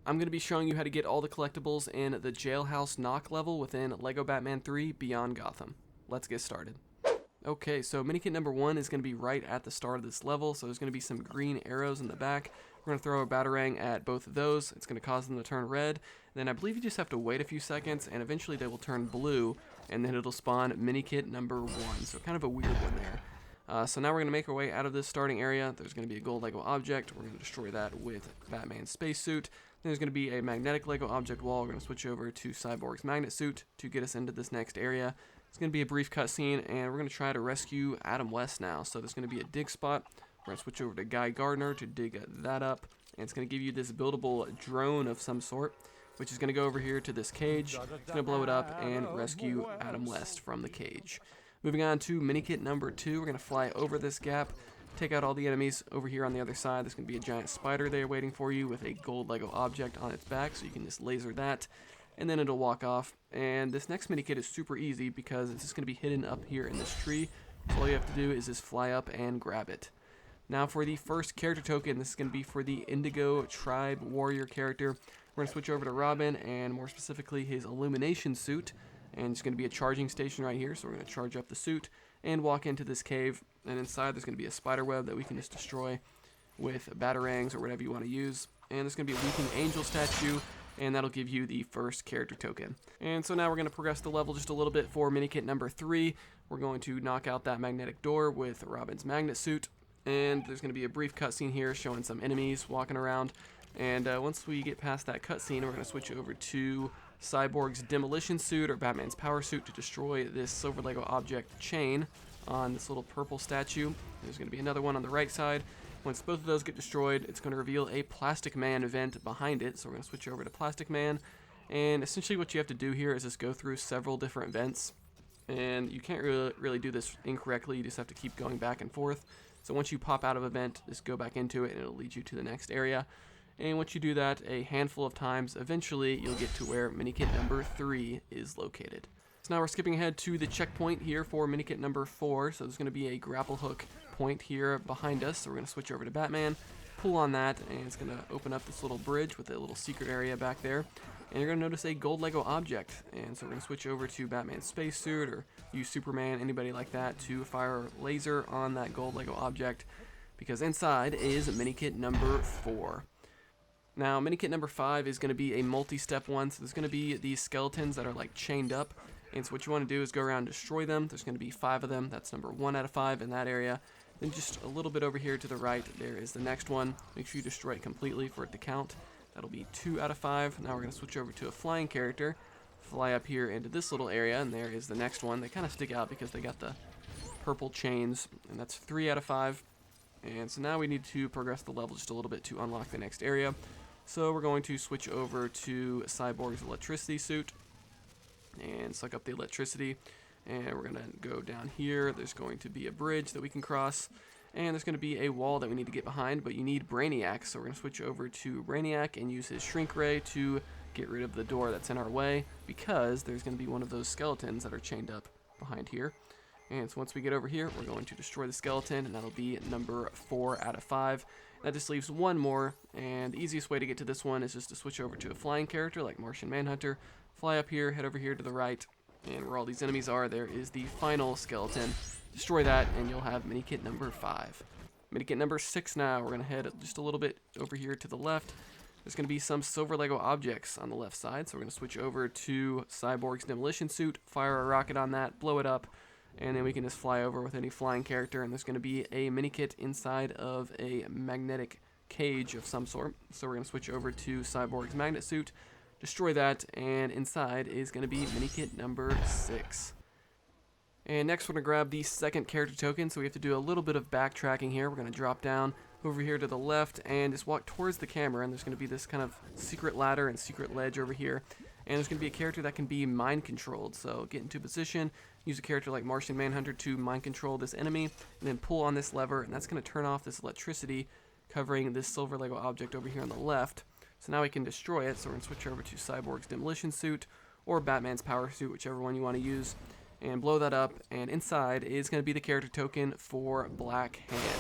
I'm going to be showing you how to get all the collectibles in the Jailhouse Nok level within LEGO Batman 3 Beyond Gotham. Let's get started. Okay, so Minikit number 1 is going to be right at the start of this level, so there's going to be some green arrows in the back. We're going to throw a Batarang at both of those. It's going to cause them to turn red. Then I believe you just have to wait a few seconds, and eventually they will turn blue, and then it'll spawn Minikit number 1, so kind of a weird one there. So now we're going to make our way out of this starting area. There's going to be a gold Lego object. We're going to destroy that with Batman's spacesuit. There's going to be a magnetic Lego object wall. We're going to switch over to Cyborg's magnet suit to get us into this next area. It's going to be a brief cutscene, and we're going to try to rescue Adam West now. So there's going to be a dig spot. We're going to switch over to Guy Gardner to dig that up. And it's going to give you this buildable drone of some sort, which is going to go over here to this cage. It's going to blow it up and rescue Adam West from the cage. Moving on to Minikit number 2, we're going to fly over this gap, take out all the enemies. Over here on the other side, there's going to be a giant spider there waiting for you with a gold Lego object on its back, so you can just laser that, and then it'll walk off. And this next Minikit is super easy because it's just going to be hidden up here in this tree, so all you have to do is just fly up and grab it. Now for the first character token, this is going to be for the Indigo Tribe Warrior character. We're going to switch over to Robin, and more specifically his illumination suit. And it's going to be a charging station right here, so we're going to charge up the suit and walk into this cave. And inside there's going to be a spider web that we can just destroy with batarangs or whatever you want to use. And there's going to be a weeping angel statue, and that'll give you the first character token. And so now we're going to progress the level just a little bit for Minikit number 3. We're going to knock out that magnetic door with Robin's magnet suit. And there's going to be a brief cutscene here showing some enemies walking around. And once we get past that cutscene, we're going to switch over to Cyborg's demolition suit or Batman's power suit to destroy this silver Lego object chain on this little purple statue. There's going to be another one on the right side. Once both of those get destroyed, it's going to reveal a Plastic Man event behind it. So we're going to switch over to Plastic Man. And essentially what you have to do here is just go through several different vents. And you can't really do this incorrectly. You just have to keep going back and forth. So once you pop out of a vent, just go back into it and it'll lead you to the next area. And once you do that a handful of times, eventually you'll get to where Minikit number 3 is located. So now we're skipping ahead to the checkpoint here for Minikit number 4. So there's going to be a grapple hook point here behind us. So we're going to switch over to Batman, pull on that, and it's going to open up this little bridge with a little secret area back there. And you're going to notice a gold Lego object. And so we're going to switch over to Batman's spacesuit or use Superman, anybody like that, to fire a laser on that gold Lego object, because inside is Minikit number 4. Now, Minikit number 5 is going to be a multi-step one, so there's going to be these skeletons that are like chained up, and so what you want to do is go around and destroy them. There's going to be 5 of them. That's number 1 out of 5 in that area. Then just a little bit over here to the right, there is the next one. Make sure you destroy it completely for it to count. That'll be 2 out of 5. Now we're going to switch over to a flying character, fly up here into this little area, and there is the next one. They kind of stick out because they got the purple chains, and that's 3 out of 5. And so now we need to progress the level just a little bit to unlock the next area. So we're going to switch over to Cyborg's electricity suit and suck up the electricity. And we're going to go down here. There's going to be a bridge that we can cross. And there's going to be a wall that we need to get behind, but you need Brainiac. So we're going to switch over to Brainiac and use his shrink ray to get rid of the door that's in our way, because there's going to be one of those skeletons that are chained up behind here. And so once we get over here, we're going to destroy the skeleton, and that'll be number 4 out of 5. That just leaves one more, and the easiest way to get to this one is just to switch over to a flying character like Martian Manhunter, fly up here, head over here to the right, and where all these enemies are, there is the final skeleton. Destroy that, and you'll have Minikit number 5. Minikit number 6 now. We're going to head just a little bit over here to the left. There's going to be some silver Lego objects on the left side, so we're going to switch over to Cyborg's demolition suit, fire a rocket on that, blow it up, and then we can just fly over with any flying character, and there's going to be a Minikit inside of a magnetic cage of some sort. So we're going to switch over to Cyborg's magnet suit, destroy that, and inside is going to be Minikit number 6. And next we're going to grab the second character token, so we have to do a little bit of backtracking here. We're going to drop down over here to the left and just walk towards the camera, and there's going to be this kind of secret ladder and secret ledge over here. And there's going to be a character that can be mind controlled. So get into position, use a character like Martian Manhunter to mind control this enemy, and then pull on this lever, and that's going to turn off this electricity covering this silver Lego object over here on the left. So now we can destroy it. So we're going to switch over to Cyborg's demolition suit or Batman's power suit, whichever one you want to use, and blow that up. And inside is going to be the character token for Black Hand.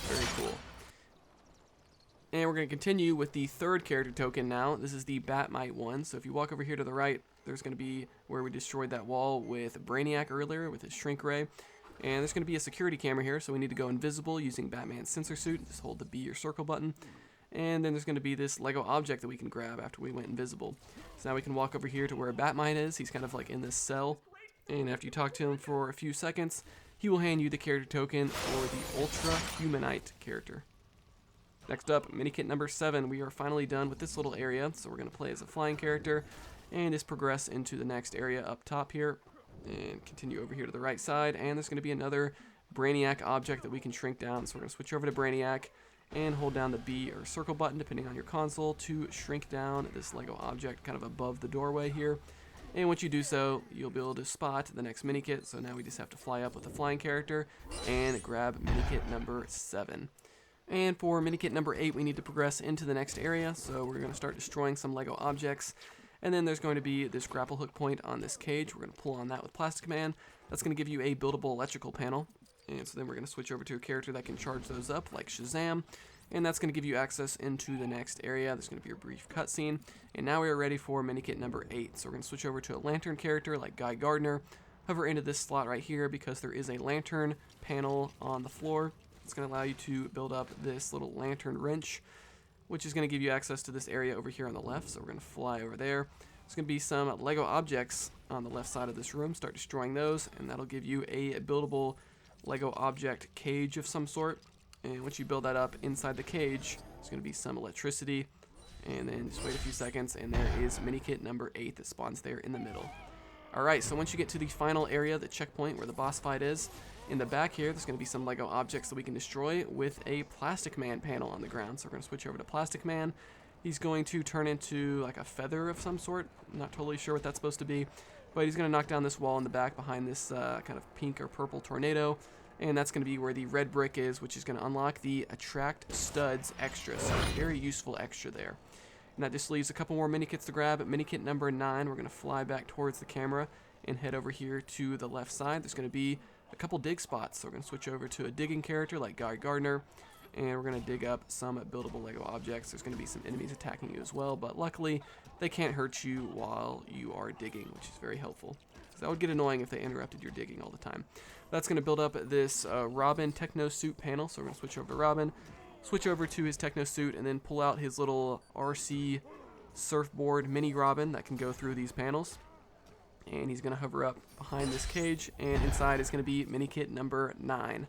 Very cool. And we're going to continue with the third character token now. This is the Batmite one. So if you walk over here to the right, there's going to be where we destroyed that wall with Brainiac earlier with his shrink ray. And there's going to be a security camera here, so we need to go invisible using Batman's sensor suit. Just hold the B or circle button. And then there's going to be this Lego object that we can grab after we went invisible. So now we can walk over here to where Batmite is. He's kind of like in this cell. And after you talk to him for a few seconds, he will hand you the character token for the Ultra-Humanite character. Next up, Minikit number 7. We are finally done with this little area, so we're going to play as a flying character and just progress into the next area up top here and continue over here to the right side. And there's going to be another Brainiac object that we can shrink down, so we're going to switch over to Brainiac and hold down the B or circle button depending on your console to shrink down this Lego object kind of above the doorway here. And once you do so, you'll be able to spot the next Minikit. So now we just have to fly up with the flying character and grab Minikit number 7. And for Minikit number 8, we need to progress into the next area, so we're going to start destroying some Lego objects. And then there's going to be this grapple hook point on this cage. We're going to pull on that with Plastic Man. That's going to give you a buildable electrical panel. And so then we're going to switch over to a character that can charge those up, like Shazam. And that's going to give you access into the next area. There's going to be a brief cutscene. And now we are ready for Minikit number 8. So we're going to switch over to a lantern character like Guy Gardner. Hover into this slot right here because there is a lantern panel on the floor. It's going to allow you to build up this little lantern wrench, which is going to give you access to this area over here on the left. So we're going to fly over there. There's going to be some Lego objects on the left side of this room. Start destroying those, and that'll give you a buildable Lego object cage of some sort. And once you build that up inside the cage, there's going to be some electricity. And then just wait a few seconds, and there is Minikit number 8 that spawns there in the middle. Alright, so once you get to the final area, the checkpoint where the boss fight is, in the back here, there's going to be some Lego objects that we can destroy with a Plastic Man panel on the ground. So we're going to switch over to Plastic Man. He's going to turn into like a feather of some sort. I'm not totally sure what that's supposed to be. But he's going to knock down this wall in the back behind this kind of pink or purple tornado. And that's going to be where the red brick is, which is going to unlock the Attract Studs extra. So very useful extra there. And that just leaves a couple more Minikits to grab. At Minikit number 9, we're going to fly back towards the camera and head over here to the left side. There's going to be a couple dig spots. So we're going to switch over to a digging character like Guy Gardner. And we're going to dig up some buildable Lego objects. There's going to be some enemies attacking you as well. But luckily, they can't hurt you while you are digging, which is very helpful. So that would get annoying if they interrupted your digging all the time. That's going to build up this Robin Techno Suit panel. So we're going to switch over to Robin. Switch over to his Techno Suit and then pull out his little RC surfboard mini Robin that can go through these panels. And he's going to hover up behind this cage, and inside is going to be Minikit number 9.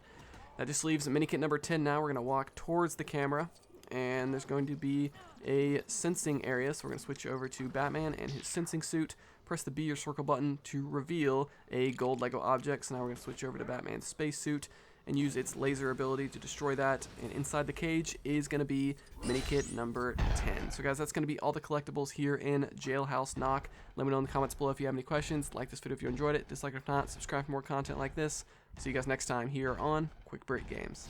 That just leaves Minikit number 10 now. We're going to walk towards the camera, and there's going to be a sensing area. So we're going to switch over to Batman and his sensing suit. Press the B or circle button to reveal a gold Lego object. So now we're going to switch over to Batman's spacesuit and use its laser ability to destroy that. And inside the cage is going to be Minikit number 10. So guys, that's going to be all the collectibles here in Jailhouse Nok. Let me know in the comments below if you have any questions. Like this video if you enjoyed it. Dislike it if not. Subscribe for more content like this. See you guys next time here on Quick Break Games.